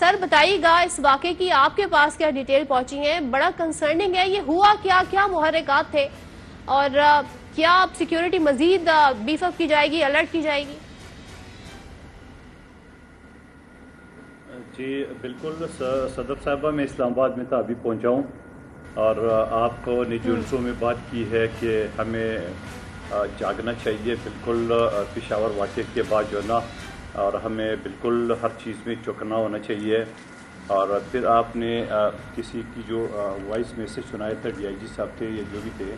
سر بتائیے گا اس واقعے کی آپ کے پاس کیا ڈیٹیل پہنچی ہیں؟ بڑا کنسرننگ ہے، یہ ہوا کیا محرکات تھے اور کیا اب سیکیورٹی مزید بیف اپ کی جائے گی، الرٹ کی جائے گی؟ جی بالکل صدر صاحبہ، میں اسلام آباد میں تھا، ابھی پہنچا ہوں، اور آپ نے جو انٹرو میں بات کی ہے کہ ہمیں جاگنا چاہیے بالکل پشاور واقعے کے بعد جو ہے نا، اور ہمیں بالکل ہر چیز میں چوکنا ہونا چاہیے. اور پھر آپ نے کسی کی جو وائس میسج سنایا تھا، ڈی آئی جی صاحب تھے یا جو بھی تھے،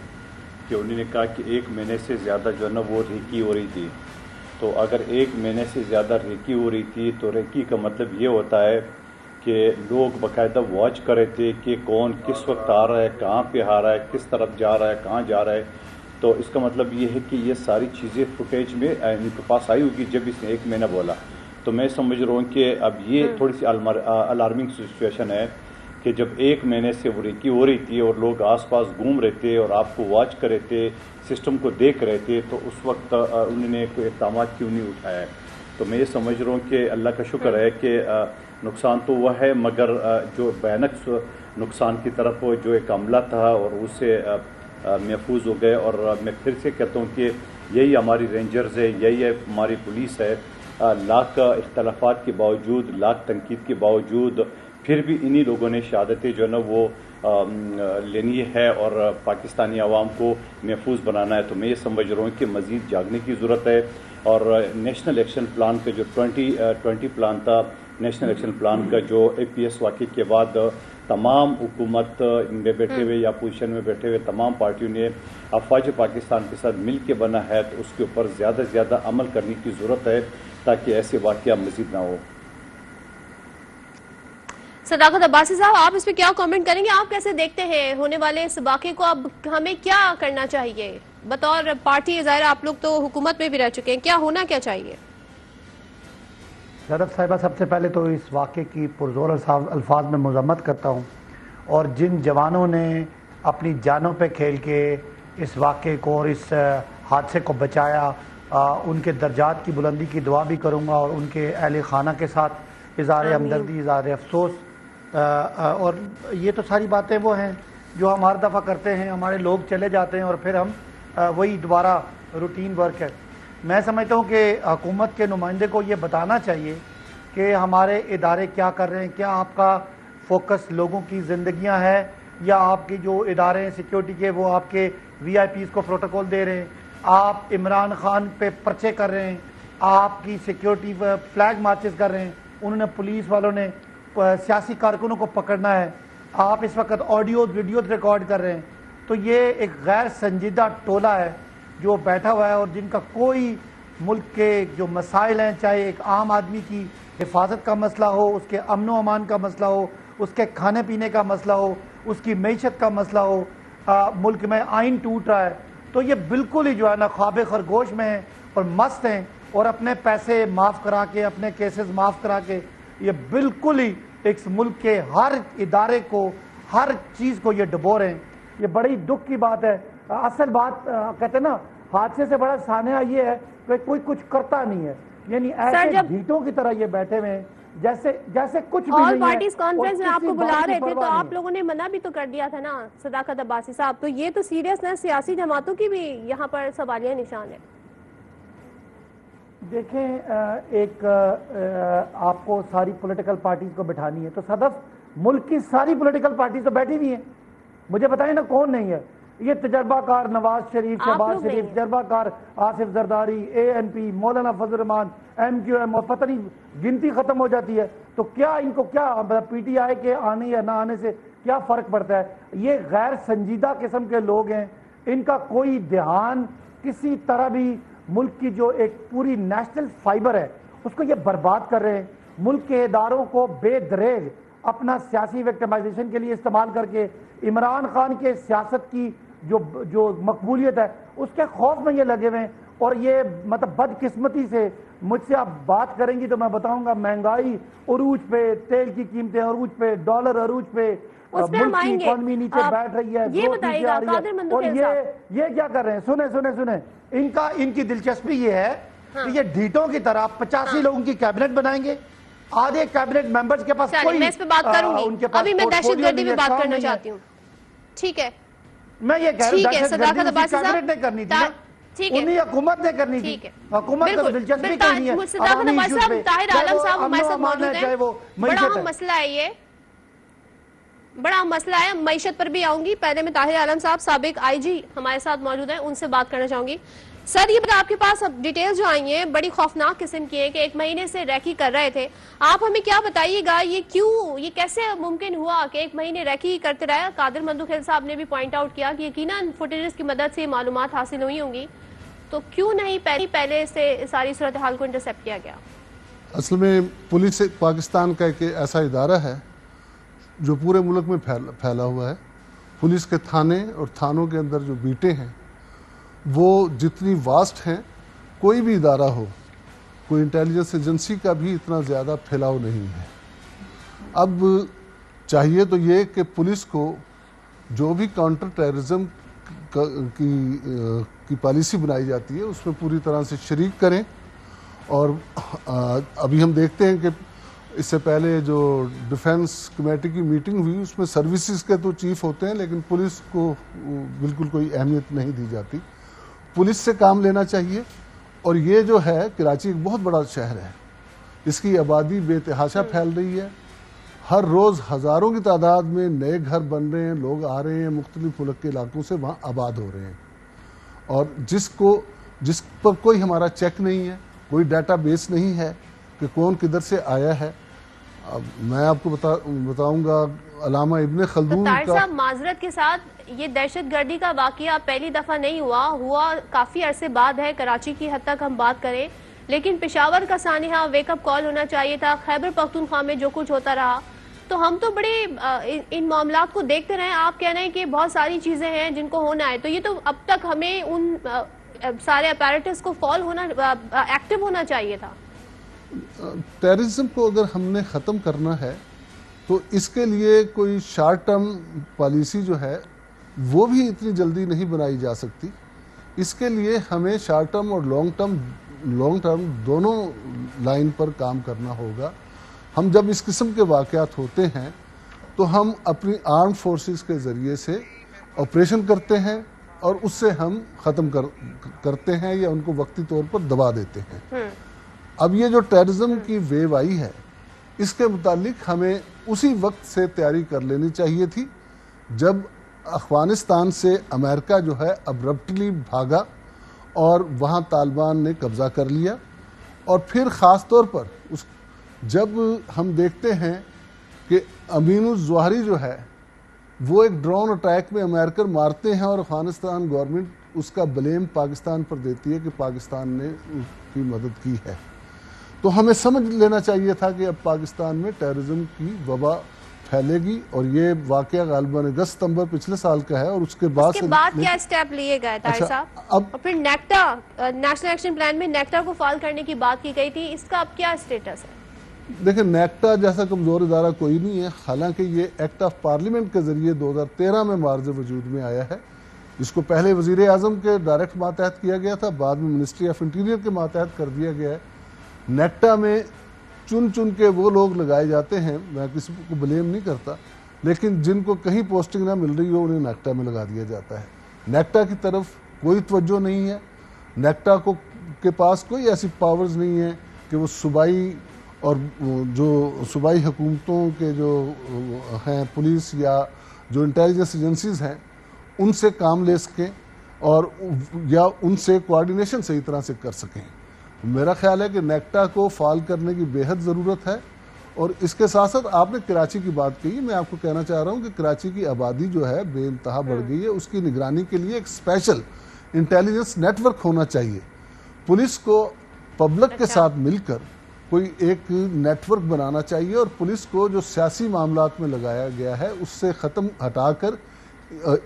کہ انہوں نے کہا کہ 1 مہینے سے زیادہ جو ہے نا وہ ریکی ہو رہی تھی. تو اگر 1 مہینے سے زیادہ ریکی ہو رہی تھی تو ریکی کا مطلب یہ ہوتا ہے کہ لوگ باقاعدہ واچ کر رہے تھے کہ کون کس وقت آ رہا ہے، کہاں پہ آ رہا ہے، کس طرف جا رہا ہے، کہاں جا رہا ہے. تو اس کا مطلب یہ ہے کہ یہ ساری چیزیں فوٹیج میں ان کے پاس آئی ہوگی جب اس نے 1 مہینہ بولا. تو میں سمجھ رہا ہوں کہ اب یہ تھوڑی سی الارمنگ سچویشن ہے کہ جب 1 مہینے سے وہ ریکی ہو رہی تھی اور لوگ آس پاس گھوم رہے تھے اور آپ کو واچ کر رہے تھے، سسٹم کو دیکھ رہے تھے، تو اس وقت انہوں نے کوئی اقدامات کیوں نہیں اٹھایا ہے. تو میں یہ سمجھ رہا ہوں کہ اللہ کا شکر ہے کہ نقصان تو وہ ہے، مگر جو بھیانک نقصان کی طرف جو ایک عملہ تھا اور اس سے محفوظ ہو گئے. اور میں پھر سے کہتا ہوں کہ یہی ہماری رینجرز ہے، یہی ہماری پولیس ہے. لاکھ اختلافات کے باوجود، لاکھ تنقید کے باوجود، پھر بھی انہی لوگوں نے شہادتیں جو ہے نا وہ لینی ہے اور پاکستانی عوام کو محفوظ بنانا ہے. تو میں یہ سمجھ رہا ہوں کہ مزید جاگنے کی ضرورت ہے. اور نیشنل ایکشن پلان کا جو 2020 پلان تھا، نیشنل ایکشن پلان کا جو APS واقعے کے بعد تمام حکومت میں بیٹھے ہوئے یا اپوزیشن میں بیٹھے ہوئے تمام پارٹیوں نے افواج پاکستان کے ساتھ مل کے بنا ہے، تو اس کے اوپر زیادہ سے زیادہ عمل کرنے کی ضرورت ہے تاکہ ایسے واقعہ مزید نہ ہو. صداقت عباسی صاحب، آپ اس پہ کیا کامنٹ کریں گے؟ آپ کیسے دیکھتے ہیں ہونے والے اس واقعے کو؟ اب ہمیں کیا کرنا چاہیے بطور پارٹی؟ ظاہر آپ لوگ تو حکومت میں بھی رہ چکے ہیں، کیا ہونا کیا چاہیے؟ صدر صاحبہ، سب سے پہلے تو اس واقعے کی پرزور الفاظ میں مذمت کرتا ہوں، اور جن جوانوں نے اپنی جانوں پہ کھیل کے اس واقعے کو اور اس حادثے کو بچایا، ان کے درجات کی بلندی کی دعا بھی کروں گا، اور ان کے اہل خانہ کے ساتھ اظہار ہمدردی، اظہار افسوس. اور یہ تو ساری باتیں وہ ہیں جو ہم ہر دفعہ کرتے ہیں. ہمارے لوگ چلے جاتے ہیں اور پھر ہم وہی دوبارہ روٹین ورک ہے. میں سمجھتا ہوں کہ حکومت کے نمائندے کو یہ بتانا چاہیے کہ ہمارے ادارے کیا کر رہے ہیں. کیا آپ کا فوکس لوگوں کی زندگیاں ہے، یا آپ کی جو ادارے ہیں سیکیورٹی کے وہ آپ کے VIPs کو پروٹوکول دے رہے ہیں؟ آپ عمران خان پہ پرچے کر رہے ہیں، آپ کی سیکیورٹی فلیگ مارچز کر رہے ہیں، انہوں نے پولیس والوں نے سیاسی کارکنوں کو پکڑنا ہے، آپ اس وقت آڈیوز ویڈیوز ریکارڈ کر رہے ہیں. تو یہ ایک غیر سنجیدہ ٹولہ ہے جو بیٹھا ہوا ہے، اور جن کا کوئی ملک کے جو مسائل ہیں، چاہے ایک عام آدمی کی حفاظت کا مسئلہ ہو، اس کے امن و امان کا مسئلہ ہو، اس کے کھانے پینے کا مسئلہ ہو، اس کی معیشت کا مسئلہ ہو، ملک میں آئین ٹوٹ رہا ہے، تو یہ بالکل ہی جو ہے نا خواب خرگوش میں ہیں اور مست ہیں، اور اپنے پیسے معاف کرا کے، اپنے کیسز معاف کرا کے یہ بالکل ہی اس ملک کے ہر ادارے کو، ہر چیز کو یہ ڈبو رہے ہیں. یہ بڑی دکھ کی بات ہے. اصل بات کہتے ہیں نا، حادثے سے بڑا سانحہ یہ ہے کہ کوئی کچھ کرتا نہیں ہے، یعنی ایسے ڈھیٹوں کی طرح یہ بیٹھے ہوئے ہیں جیسے کچھ بھی نہیں ہے. آل پارٹیز کانفرنس میں آپ کو بلا رہے تھے تو آپ لوگوں نے منع بھی تو کر دیا تھا نا صداقت عباسی صاحب. تو یہ تو سیریسنس سیاسی جماعتوں کی بھی یہاں پر سوالیہ نشان ہے. دیکھیں، ایک آپ کو ساری پولیٹیکل پارٹیز کو بٹھانی ہے، تو صدف ملک کی ساری پولیٹیکل پارٹیز تو بیٹھی ہوئی ہیں. مجھے بتائیں نا کون نہیں ہے؟ یہ تجربہ کار نواز شریف، شہباز شریف، تجربہ کار آصف زرداری، ANP، مولانا فضل الرحمان، MQM، اور پتہ نہیں گنتی ختم ہو جاتی ہے. تو کیا ان کو کیا PTI کے آنے یا نہ آنے سے کیا فرق پڑتا ہے؟ یہ غیر سنجیدہ قسم کے لوگ ہیں، ان کا کوئی دھیان کسی طرح بھی ملک کی جو ایک پوری نیشنل فائبر ہے اس کو یہ برباد کر رہے ہیں. ملک کے اداروں کو بے دریغ اپنا سیاسی وکٹمائزیشن کے لیے استعمال کر کے عمران خان کے سیاست کی جو مقبولیت ہے اس کے خوف میں یہ لگے ہوئے ہیں. اور یہ مطلب بدقسمتی سے مجھ سے آپ بات کریں گی تو میں بتاؤں گا مہنگائی عروج پہ، تیل کی قیمتیں عروج پہ، ڈالر عروج پہ، ملک کی اکانومی نیچے بیٹھ رہی ہے، گروتھ نیچے آ رہی ہے. اور یہ کیا کر رہے ہیں؟ سنیں ان کی دلچسپی یہ ہے کہ یہ ڈھیٹوں کی طرح 85 لوگوں کی کیبنٹ بنائیں گے، آج ایک کیبنٹ ممبرز کے پاس کوئی میں اس پہ بات کروں گی، ابھی میں دہشت گردی پہ بات کرنا چاہتی ہوں. ٹھیک ہے، میں یہ کہہ رہا ہوں دہشت گردی اسی کیبنٹ نے کرنی تھی نا، ٹھیک ہے، انہی حکومت نے کرنی تھی. حکومت کا دلچسپی کوئی نہیں ہے. صداقت عباسی صاحب، طاہر عالم صاحب ہمارے ساتھ موجود ہیں. بڑا اہم مسئلہ ہے یہ، بڑا اہم مسئلہ ہے. معیشت پر بھی آؤں گی. پہلے میں طاہر عالم صاحب سابق آئی جی ہمارے ساتھ موجود ہیں، ان سے بات کرنا چاہوں گی. سر یہ بتا، آپ کے پاس اب ڈیٹیل جو آئی ہیں بڑی خوفناک قسم کی ہے کہ 1 مہینے سے ریکی کر رہے تھے. آپ ہمیں کیا بتائیے گا، یہ کیسے ممکن ہوا کہ 1 مہینے ریکی کرتے رہے؟ قادر مندوخیل صاحب نے بھی پوائنٹ آؤٹ کیا کہ یقیناً فوٹیجز کی مدد سے معلومات حاصل ہوئی ہوں گی، تو کیوں نہیں پہلے سے ساری صورتحال کو انٹرسیپٹ کیا گیا؟ اصل میں پولیس پاکستان کا ایک ایسا ادارہ ہے جو پورے ملک میں پھیلا ہوا ہے. پولیس کے تھانے اور تھانوں کے اندر جو بیٹیں ہیں وہ جتنی واسٹ ہیں، کوئی بھی ادارہ ہو، کوئی انٹیلیجنس ایجنسی کا بھی اتنا زیادہ پھیلاؤ نہیں ہے. اب چاہیے تو یہ کہ پولیس کو جو بھی کاؤنٹر ٹیررزم کی پالیسی بنائی جاتی ہے اس میں پوری طرح سے شریک کریں. اور ابھی ہم دیکھتے ہیں کہ اس سے پہلے جو ڈیفنس کمیٹی کی میٹنگ ہوئی اس میں سروسز کے تو چیف ہوتے ہیں لیکن پولیس کو بالکل کوئی اہمیت نہیں دی جاتی. پولیس سے کام لینا چاہیے. اور یہ جو ہے کراچی ایک بہت بڑا شہر ہے، اس کی آبادی بے تحاشا پھیل رہی ہے. ہر روز ہزاروں کی تعداد میں نئے گھر بن رہے ہیں، لوگ آ رہے ہیں مختلف ملک کے علاقوں سے وہاں آباد ہو رہے ہیں. اور جس پر کوئی ہمارا چیک نہیں ہے، کوئی ڈیٹا بیس نہیں ہے کہ کون کدھر سے آیا ہے. اب میں آپ کو بتاؤں گا علامہ ابن خلدون طاہر صاحب معذرت کے ساتھ، یہ دہشت گردی کا واقعہ پہلی دفعہ نہیں ہوا کافی عرصے بعد ہے. کراچی کی حد تک ہم بات کریں، لیکن پشاور کا سانحہ ویک اپ کال ہونا چاہیے تھا. خیبر پختونخوا میں جو کچھ ہوتا رہا، تو ہم تو بڑے ان معاملات کو دیکھتے رہے. آپ کہہ رہے ہیں کہ بہت ساری چیزیں ہیں جن کو ہونا ہے، تو یہ تو اب تک ہمیں ان سارے اپیریٹس کو ایکٹیو ہونا چاہیے تھا. ٹیررزم کو اگر ہم نے ختم کرنا ہے تو اس کے لیے کوئی شارٹ ٹرم پالیسی جو ہے وہ بھی اتنی جلدی نہیں بنائی جا سکتی. اس کے لیے ہمیں شارٹ ٹرم اور لانگ ٹرم دونوں لائن پر کام کرنا ہوگا. ہم جب اس قسم کے واقعات ہوتے ہیں تو ہم اپنی آرم فورسز کے ذریعے سے آپریشن کرتے ہیں اور اس سے ہم ختم کرتے ہیں یا ان کو وقتی طور پر دبا دیتے ہیں. اب یہ جو ٹیررزم کی ویو آئی ہے اس کے متعلق ہمیں اسی وقت سے تیاری کر لینی چاہیے تھی جب افغانستان سے امریکہ جو ہے ابرپٹلی بھاگا اور وہاں طالبان نے قبضہ کر لیا. اور پھر خاص طور پر جب ہم دیکھتے ہیں کہ امین الظواہری جو ہے وہ ایک ڈرون اٹیک میں امریکن مارتے ہیں اور افغانستان گورنمنٹ اس کا بلیم پاکستان پر دیتی ہے کہ پاکستان نے اس کی مدد کی ہے. تو ہمیں سمجھ لینا چاہیے تھا کہ اب پاکستان میں ٹیررزم کی وبا پھیلے گی. اور یہ واقعہ غالباً اگست ستمبر پچھلے سال کا ہے. اور اس کے بعد کیا اسٹیپ لیے گئے طاہر صاحب؟ اور پھر نیکٹا نیشنل ایکشن پلان میں نیکٹا کو فعال کرنے کی بات کی گئی تھی، اس کا اب کیا اسٹیٹس ہے؟ دیکھیں نیکٹا جیسا کمزور ادارہ کوئی نہیں ہے. حالانکہ یہ ایکٹ آف پارلیمنٹ کے ذریعے 2013 میں معرض وجود میں آیا ہے. اس کو پہلے وزیر اعظم کے ڈائریکٹ ماتحت کیا گیا تھا، بعد میں منسٹری آف انٹیریئر کے ماتحت کر دیا گیا ہے. نیکٹا میں چن کے وہ لوگ لگائے جاتے ہیں، میں کسی کو بلیم نہیں کرتا، لیکن جن کو کہیں پوسٹنگ نہ مل رہی ہو انہیں نیکٹا میں لگا دیا جاتا ہے. نیکٹا کی طرف کوئی توجہ نہیں ہے. نیکٹا کے پاس کوئی ایسی پاورز نہیں ہے کہ وہ صوبائی اور جو صوبائی حکومتوں کے جو ہیں پولیس یا جو انٹیلیجنس ایجنسیز ہیں ان سے کام لے سکیں اور یا ان سے کوارڈینیشن صحیح طرح سے کر سکیں. میرا خیال ہے کہ نیکٹا کو فعال کرنے کی بے حد ضرورت ہے. اور اس کے ساتھ ساتھ آپ نے کراچی کی بات کہی، میں آپ کو کہنا چاہ رہا ہوں کہ کراچی کی آبادی جو ہے بے انتہا بڑھ گئی ہے. اس کی نگرانی کے لیے ایک اسپیشل انٹیلیجنس نیٹ ورک ہونا چاہیے. پولیس کو پبلک کے ساتھ مل کر کوئی ایک نیٹ ورک بنانا چاہیے اور پولیس کو جو سیاسی معاملات میں لگایا گیا ہے اس سے ہٹا کر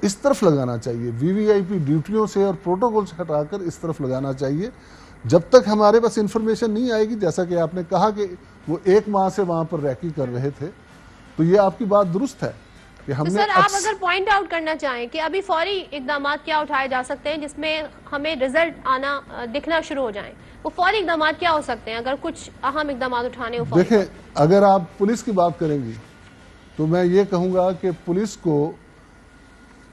اس طرف لگانا چاہیے. وی وی آئی پی ڈیوٹیوں سے اور پروٹوکول سے ہٹا کر اس طرف لگانا چاہیے. جب تک ہمارے پاس انفارمیشن نہیں آئے گی، جیسا کہ آپ نے کہا کہ وہ 1 ماہ سے وہاں پر ریکی کر رہے تھے، تو یہ آپ کی بات درست ہے کہ ہم تو نے سر آپ اگر پوائنٹ آؤٹ کرنا چاہیں کہ ابھی فوری اقدامات کیا اٹھائے جا سکتے ہیں جس میں ہمیں رزلٹ آنا دکھنا شروع ہو جائیں، وہ فوری اقدامات کیا ہو سکتے ہیں اگر کچھ اہم اقدامات اٹھانے ہو؟ دیکھیں، اگر آپ پولیس کی بات کریں گی تو میں یہ کہوں گا کہ پولیس کو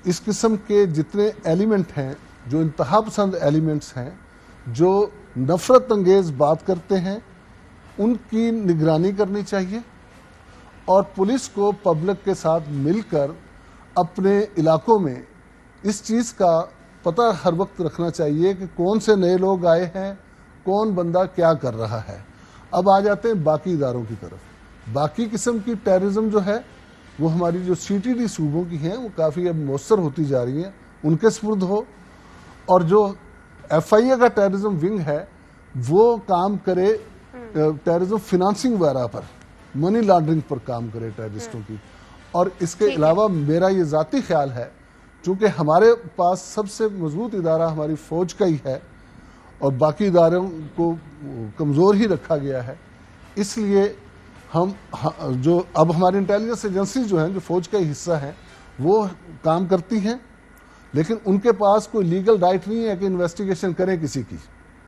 اس قسم کے جتنے ایلیمنٹ ہیں جو انتہا پسند ایلیمنٹس ہیں، جو نفرت انگیز بات کرتے ہیں، ان کی نگرانی کرنی چاہیے، اور پولیس کو پبلک کے ساتھ مل کر اپنے علاقوں میں اس چیز کا پتہ ہر وقت رکھنا چاہیے کہ کون سے نئے لوگ آئے ہیں، کون بندہ کیا کر رہا ہے۔ اب آ جاتے ہیں باقی اداروں کی طرف۔ باقی قسم کی ٹیررزم جو ہے وہ ہماری جو سی ٹی ڈی صوبوں کی ہیں وہ کافی اب مؤثر ہوتی جا رہی ہیں، ان کے سپرد ہو، اور جو ایف آئی اے کا ٹیررزم ونگ ہے وہ کام کرے ٹیررزم فنانسنگ وغیرہ پر، منی لانڈرنگ پر کام کرے ٹیررسٹوں کی۔ اور اس کے علاوہ میرا یہ ذاتی خیال ہے، چونکہ ہمارے پاس سب سے مضبوط ادارہ ہماری فوج کا ہی ہے اور باقی اداروں کو کمزور ہی رکھا گیا ہے، اس لیے ہم جو اب ہماری انٹیلیجنس ایجنسی جو ہیں جو فوج کا ہی حصہ ہیں وہ کام کرتی ہیں، لیکن ان کے پاس کوئی لیگل رائٹ نہیں ہے کہ انویسٹیگیشن کریں کسی کی۔